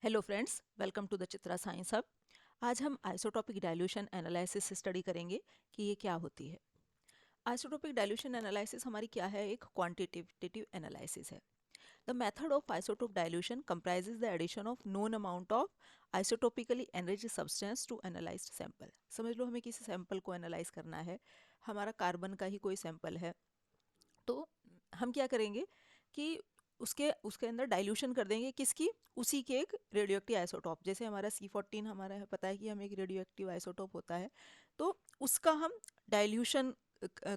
Hello friends, welcome to the Chitra science hub. आज हम isotopic dilution analysis study करेंगे कि ये क्या होती है। आइसोटोपिक डाइल्यूशन एनालिसिस हमारी क्या है, एक क्वांटिटेटिव एनालिसिस है। The method of isotope dilution comprises the addition of known amount of isotopically enriched substance to analyzed sample. समझ लो हमें किसी सैंपल को एनालाइज करना है, हमारा कार्बन का ही कोई सैंपल है, तो हम क्या करेंगे कि उसके उसके अंदर डाइल्यूशन कर देंगे, किसकी, उसी के एक रेडियो एक्टिव आइसोटॉप। जैसे हमारा C14 हमारा है, पता है कि हम एक रेडियो एक्टिव आइसोटॉप होता है, तो उसका हम डाइल्यूशन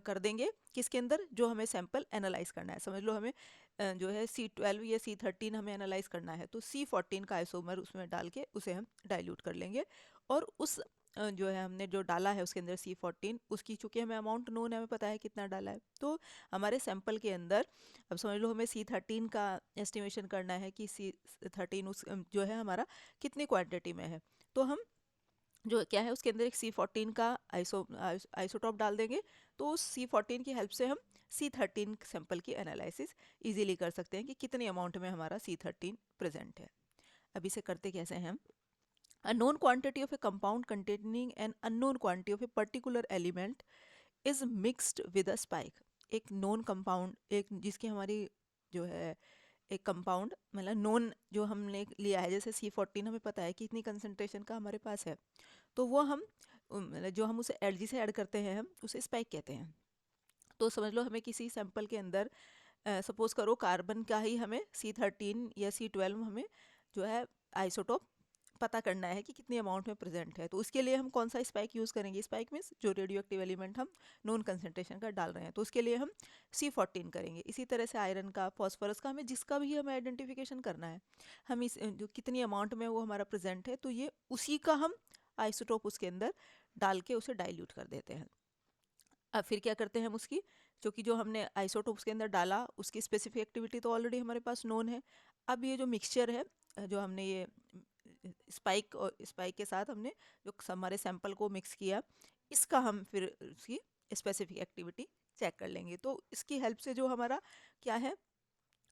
कर देंगे किसके अंदर, जो हमें सैंपल एनालाइज करना है। समझ लो हमें जो है C12 या C13 हमें एनालाइज करना है, तो C14 का आइसोमर उसमें डाल के उसे हम डाइल्यूट कर लेंगे। और उस जो है हमने जो डाला है उसके अंदर C14, उसकी चूंकि हमें अमाउंट नोन है, हमें पता है कितना डाला है, तो हमारे सैंपल के अंदर अब समझ लो हमें C13 का एस्टिमेशन करना है कि C13 उस जो है हमारा कितनी क्वांटिटी में है। तो हम जो क्या है उसके अंदर एक C14 का आइसोटॉप डाल देंगे, तो उस C14 की हेल्प से हम C13 सैंपल की एनालिसिस इजीली कर सकते हैं कि कितने अमाउंट में हमारा C13 प्रेजेंट है। अब इसे करते कैसे हैं हम। A known quantity of a compound containing an unknown quantity of a particular element is mixed with a spike। एक नोन कंपाउंड, एक जिसकी हमारी जो है एक कंपाउंड मतलब नोन जो हमने लिया है, जैसे C14 हमें पता है कि इतनी कंसंट्रेशन का हमारे पास है, तो वो हम मतलब जो हम उसे एड जिसे ऐड करते हैं हम उसे स्पाइक कहते हैं। तो समझ लो हमें किसी सैंपल के अंदर सपोज करो कार्बन का ही हमें C13 या C12 हमें जो है आइसोटोप पता करना है कि कितनी अमाउंट में प्रेजेंट है, तो उसके लिए हम कौन सा स्पाइक यूज़ करेंगे। स्पाइक मीन्स जो रेडियो एक्टिव एलिमेंट हम नॉन कंसंट्रेशन का डाल रहे हैं, तो उसके लिए हम C14 करेंगे। इसी तरह से आयरन का, फॉस्फोरस का, हमें जिसका भी हमें आइडेंटिफिकेशन करना है, हम इस जो कितनी अमाउंट में वो हमारा प्रेजेंट है, तो ये उसी का हम आइसोटोप उसके अंदर डाल के उसे डाइल्यूट कर देते हैं। अब फिर क्या करते हैं हम उसकी, क्योंकि जो हमने आइसोटोप उसके अंदर डाला उसकी स्पेसिफिक एक्टिविटी तो ऑलरेडी हमारे पास नोन है। अब ये जो मिक्सचर है, जो हमने ये स्पाइक और स्पाइक के साथ हमने जो हमारे सैंपल को मिक्स किया, इसका हम फिर उसकी स्पेसिफिक एक्टिविटी चेक कर लेंगे। तो इसकी हेल्प से जो हमारा क्या है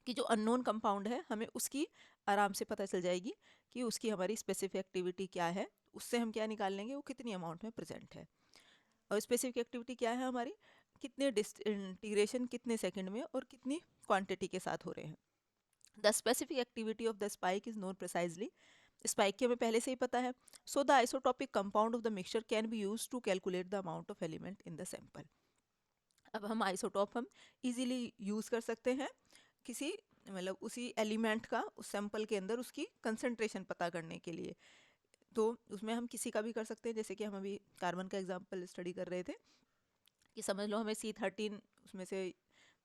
कि जो अननोन कंपाउंड है हमें उसकी आराम से पता चल जाएगी कि उसकी हमारी स्पेसिफिक एक्टिविटी क्या है, उससे हम क्या निकाल लेंगे, वो कितनी अमाउंट में प्रेजेंट है। और स्पेसिफिक एक्टिविटी क्या है हमारी, कितने डिसइंटीग्रेशन कितने सेकंड में और कितनी क्वांटिटी के साथ हो रहे हैं। The specific activity of the spike is known precisely. Spike की हमें पहले से ही पता है। So the isotopic compound of the mixture can be use to calculate the amount of element in the sample. अब हम आइसोटॉप हम इजीली यूज कर सकते हैं किसी मतलब उसी एलिमेंट का उस सैंपल के अंदर उसकी कंसंट्रेशन पता करने के लिए। तो उसमें हम किसी का भी कर सकते हैं, जैसे कि हम अभी कार्बन का एग्जाम्पल स्टडी कर रहे थे कि समझ लो हमें C13 उसमें से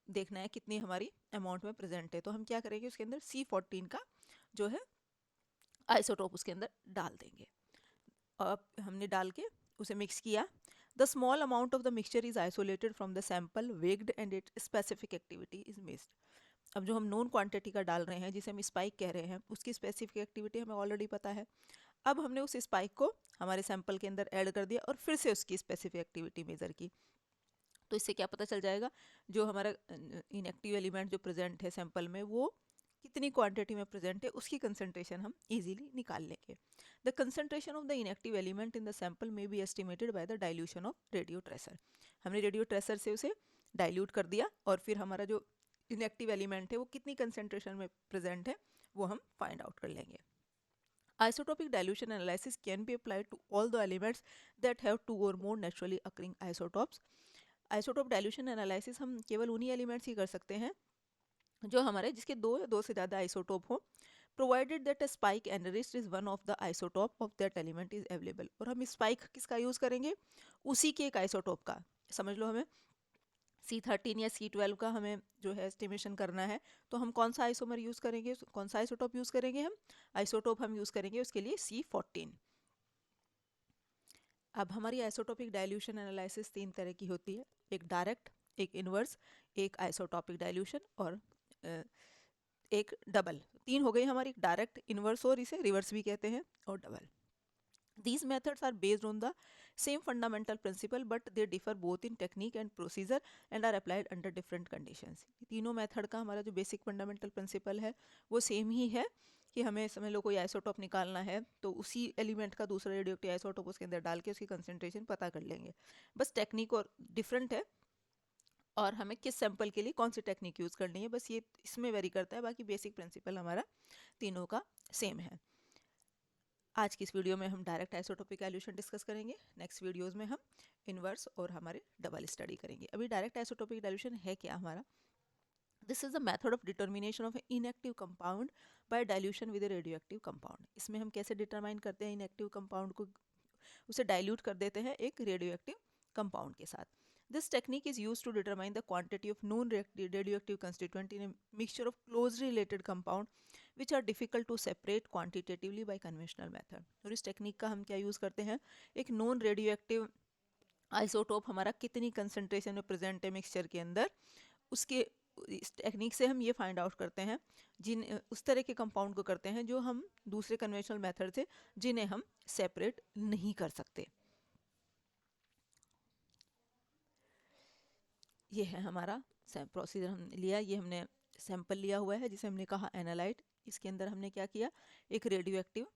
देखना है कितनी हमारी अमाउंट में प्रेजेंट है, तो हम क्या करेंगे उसके अंदर C14 का जो है आइसोटोप उसके अंदर डाल देंगे। अब हमने डाल के उसे मिक्स किया। The small amount of the mixture is isolated from the sample weighed and it specific activity is missed. अब जो हम नोन क्वांटिटी का डाल रहे हैं जिसे हम स्पाइक कह रहे हैं, उसकी स्पेसिफिक एक्टिविटी हमें ऑलरेडी पता है। अब हमने उस स्पाइक को हमारे सैंपल के अंदर ऐड कर दिया और फिर से उसकी स्पेसिफिक एक्टिविटी मेजर की। तो इससे क्या पता चल जाएगा, जो हमारा इनएक्टिव एलिमेंट जो प्रेजेंट है सैंपल में वो कितनी क्वांटिटी में प्रेजेंट है, उसकी कंसंट्रेशन हम इजीली निकाल लेंगे। The concentration of the inactive element in the sample में be estimated by the dilution of radio tracer. हमने रेडियो ट्रेसर से उसे डाइल्यूट कर दिया और फिर हमारा जो इनएक्टिव एलिमेंट है वो कितनी कंसंट्रेशन में प्रेजेंट है वो हम फाइंड आउट कर लेंगे। Isotopic dilution analysis can be applied to all the elements that have two or more naturally occurring isotopes। Isotope dilution analysis हम केवल उन्हीं एलिमेंट्स ही कर सकते हैं जो हमारे जिसके दो या दो से ज़्यादा आइसोटोप हो, provided that a spike enriched is one of the isotope of that element is available. और हम स्पाइक किसका यूज़ करेंगे, उसी के एक आइसोटोप का। समझ लो हमें C13 या C12 का हमें जो है एस्टिमेशन करना है, तो हम कौन सा आइसोमर यूज़ करेंगे, कौन सा आइसोटोप यूज़ करेंगे, हम आइसोटोप हम यूज़ करेंगे उसके लिए C14। अब हमारी आइसोटोपिक डाइल्यूशन एनालिसिस तीन तरह की होती है, एक डायरेक्ट, एक इनवर्स, एक आइसोटोपिक डाइल्यूशन और अ, एक डबल। तीन हो गई हमारी, डायरेक्ट, इनवर्स और इसे रिवर्स भी कहते हैं, और double. These methods are based on the same fundamental principle but they differ both in technique and procedure and are applied under different conditions। तीनों मेथड का हमारा जो बेसिक फंडामेंटल प्रिंसिपल है वो सेम ही है, कि हमें समझ लो कोई आइसोटोप निकालना है तो उसी एलिमेंट का दूसरा रेडियोएक्टिव आइसोटोप उसके अंदर डाल के उसकी कंसंट्रेशन पता कर लेंगे। बस टेक्निक और डिफरेंट है और हमें किस सैंपल के लिए कौन सी टेक्निक यूज़ करनी है, बस ये इसमें वेरी करता है, बाकी बेसिक प्रिंसिपल हमारा तीनों का सेम है। आज की इस वीडियो में हम डायरेक्ट आइसोटोपिक डाइल्यूशन डिस्कस करेंगे। नेक्स्ट वीडियोस में हम इन्वर्स और हमारे डबल स्टडी करेंगे। अभी डायरेक्ट आइसोटोपिक डाइल्यूशन है क्या हमारा? This is the method of determination of inactive compound bye dilution with A radioactive compound. इसमें हम कैसे डिटरमाइन करते हैं इनएक्टिव कंपाउंड को, उसे डाइल्यूट कर देते हैं एक रेडियोएक्टिव कंपाउंड के साथ। This technique is used to determine the quantity of known radioactive constituent in a mixture of closely related compound which are difficult to separate quantitatively by conventional method। और इस technique का हम क्या use करते हैं, एक नॉन रेडियोएक्टिव आइसोटोप हमारा कितनी कंसंट्रेशन में प्रेजेंट है मिक्सचर के अंदर, उसके इस टेक्निक से हम ये फाइंड आउट करते हैं, जिन उस तरह के कंपाउंड को करते हैं जो हम दूसरे कन्वेंशनल मेथड से जिन्हें हम सेपरेट नहीं कर सकते। ये है हमारा प्रोसीजर हमने लिया, ये हमने सैंपल लिया हुआ है जिसे हमने कहा एनालाइट। इसके अंदर हमने क्या किया, एक रेडियो एक्टिव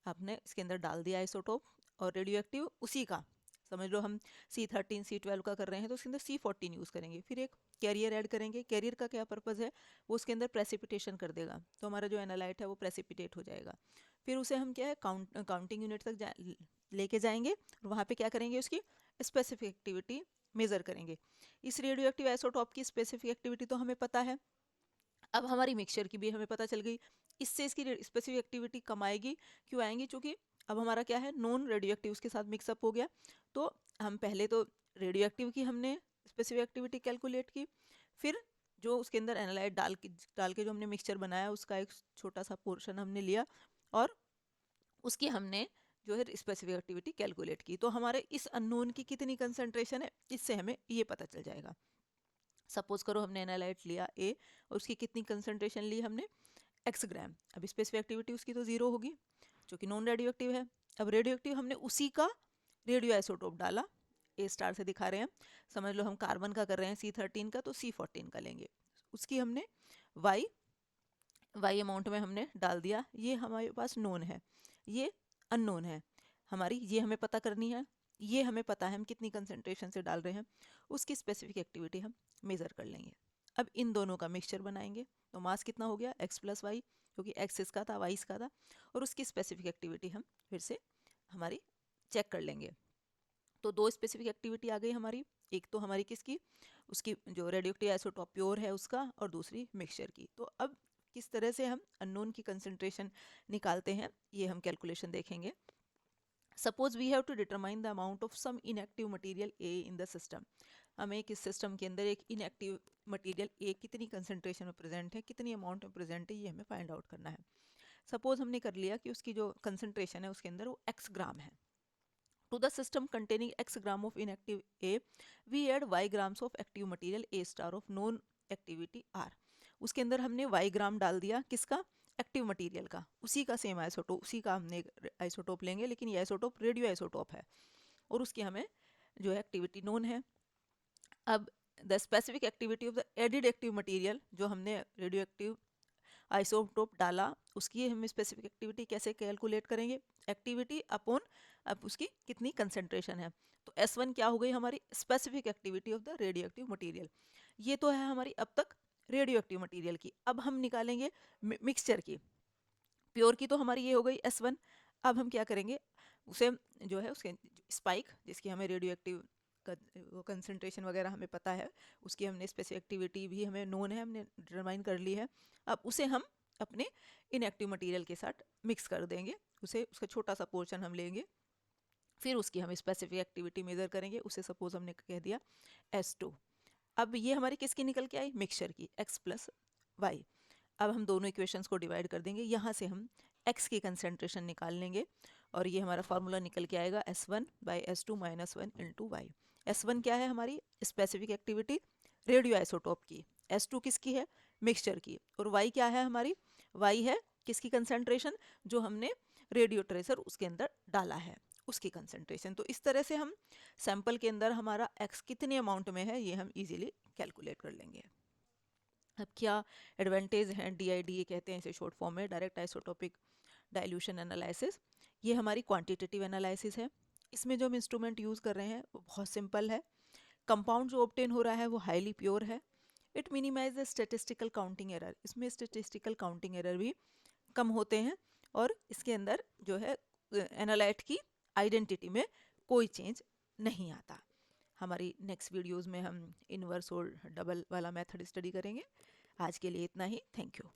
आपने इसके अंदर डाल दिया आइसोटोप, और रेडियो एक्टिव उसी का समझ लो हम C13 C12 का कर रहे हैं तो उसके अंदर C14 यूज़ करेंगे। फिर एक कैरियर ऐड करेंगे। कैरियर का क्या पर्पज़ है, वो उसके अंदर प्रेसिपिटेशन कर देगा, तो हमारा जो एनालाइट है वो प्रेसिपिटेट हो जाएगा। फिर उसे हम क्या है काउंटिंग यूनिट तक लेके जाएंगे और वहाँ पे क्या करेंगे, उसकी स्पेसिफिक एक्टिविटी मेज़र करेंगे। इस रेडियो एक्टिव आइसोटॉप की स्पेसिफिक एक्टिविटी तो हमें पता है, अब हमारी मिक्सचर की भी हमें पता चल गई। इससे इसकी स्पेसिफिक एक्टिविटी कम आएगी, क्यों आएंगी, क्योंकि अब हमारा क्या है, नॉन रेडियो एक्टिव उसके साथ मिक्सअप हो गया। तो हम पहले तो रेडियो एक्टिव की हमने स्पेसिफिक एक्टिविटी कैलकुलेट की, फिर जो उसके अंदर एनालाइट डाल के जो हमने मिक्सचर बनाया उसका एक छोटा सा पोर्शन हमने लिया और उसकी हमने जो है स्पेसिफिक एक्टिविटी कैलकुलेट की। तो हमारे इस अननोन की कितनी कंसंट्रेशन है, इससे हमें ये पता चल जाएगा। सपोज करो हमने एनालाइट लिया A और उसकी कितनी कंसंट्रेशन ली हमने x ग्राम। अब स्पेसिफिक एक्टिविटी उसकी तो जीरो होगी क्योंकि नॉन रेडियो एक्टिव है। अब रेडियो एक्टिव हमने उसी का रेडियो आइसोटोप डाला, A स्टार से दिखा रहे हैं, समझ लो हम कार्बन का कर रहे हैं C13 का, तो C14 का लेंगे। उसकी हमने y अमाउंट में हमने डाल दिया। ये हमारे पास नोन है, ये अननोन है हमारी, ये हमें पता करनी है। ये हमें पता है हम कितनी कंसंट्रेशन से डाल रहे हैं, उसकी स्पेसिफिक एक्टिविटी हम मेज़र कर लेंगे। अब इन दोनों का मिक्सचर बनाएंगे, तो मास कितना हो गया x प्लस वाई, क्योंकि x इसका था y इसका था, और उसकी स्पेसिफिक एक्टिविटी हम फिर से हमारी चेक कर लेंगे। तो दो स्पेसिफिक एक्टिविटी आ गई हमारी, एक तो हमारी किसकी, उसकी जो रेडियोएक्टिव आइसोटोप प्योर है उसका, और दूसरी मिक्सचर की। तो अब किस तरह से हम अननोन की कंसंट्रेशन निकालते हैं ये हम कैलकुलेशन देखेंगे। Suppose we have to determine the amount of some inactive material A in the system. हमें किस सिस्टम के अंदर एक इनएक्टिव मटेरियल A कितनी कंसंट्रेशन में प्रेजेंट है, कितनी अमाउंट में प्रेजेंट है, ये हमें फाइंड आउट करना है। सपोज हमने कर लिया कि उसकी जो कंसंट्रेशन है उसके अंदर वो x ग्राम है। To the system containing x gram of inactive A, we add y grams of active material A star of known activity R। उसके अंदर हमने y ग्राम डाल दिया, किसका, एक्टिव मटेरियल का, उसी का सेम आइसोटोप, उसी का हमने आइसोटोप लेंगे, लेकिन ये आइसोटोप रेडियो आइसोटोप है और उसकी हमें जो है एक्टिविटी नोन है। अब the specific activity of the added active material, जो हमने रेडियो एक्टिव आइसोटोप डाला, उसकी हम स्पेसिफिक एक्टिविटी कैसे कैलकुलेट करेंगे, एक्टिविटी अपॉन अब उसकी कितनी कंसंट्रेशन है। तो S1 क्या हो गई हमारी specific activity of the radio active material. ये तो है हमारी अब तक रेडियो एक्टिव मटीरियल की। अब हम निकालेंगे मिक्सचर की, प्योर की तो हमारी ये हो गई S1। अब हम क्या करेंगे, उसे जो है उसके स्पाइक, जिसकी हमें रेडियो एक्टिव वो कंसंट्रेशन वगैरह हमें पता है, उसकी हमने स्पेसिफिक एक्टिविटी भी हमें नोन है, हमने डिटरमाइन कर ली है। अब उसे हम अपने इनएक्टिव मटेरियल के साथ मिक्स कर देंगे, उसे उसका छोटा सा पोर्शन हम लेंगे, फिर उसकी हम स्पेसिफिक एक्टिविटी मेज़र करेंगे, उसे सपोज हमने कह दिया S2। अब ये हमारी किसकी निकल के आई, मिक्सचर की, x प्लस वाई। अब हम दोनों इक्वेशंस को डिवाइड कर देंगे, यहाँ से हम x की कंसंट्रेशन निकाल लेंगे और ये हमारा फार्मूला निकल के आएगा S1 by S2 minus 1 into Y. S1 क्या है हमारी स्पेसिफिक एक्टिविटी रेडियो आइसोटोप की, S2 किसकी है, मिक्सचर की, और y क्या है हमारी, y है किसकी कंसंट्रेशन, जो हमने रेडियो ट्रेसर उसके अंदर डाला है उसकी कंसंट्रेशन। तो इस तरह से हम सैंपल के अंदर हमारा x कितने अमाउंट में है ये हम इजीली कैलकुलेट कर लेंगे। अब क्या एडवांटेज हैं, DIDA कहते हैं इसे शॉर्ट फॉर्म में, डायरेक्ट आइसोटोपिक डाइल्यूशन एनालिसिस। ये हमारी क्वांटिटेटिव एनालिसिस है। इसमें जो हम इंस्ट्रूमेंट यूज़ कर रहे हैं वो बहुत सिंपल है। कंपाउंड जो ऑब्टेन हो रहा है वो हाईली प्योर है। It minimise the statistical counting error, इसमें स्टेटिस्टिकल काउंटिंग एरर भी कम होते हैं, और इसके अंदर जो है एनालाइट की आइडेंटिटी में कोई चेंज नहीं आता। हमारी नेक्स्ट वीडियोस में हम इनवर्स और डबल वाला मेथड स्टडी करेंगे। आज के लिए इतना ही। Thank you.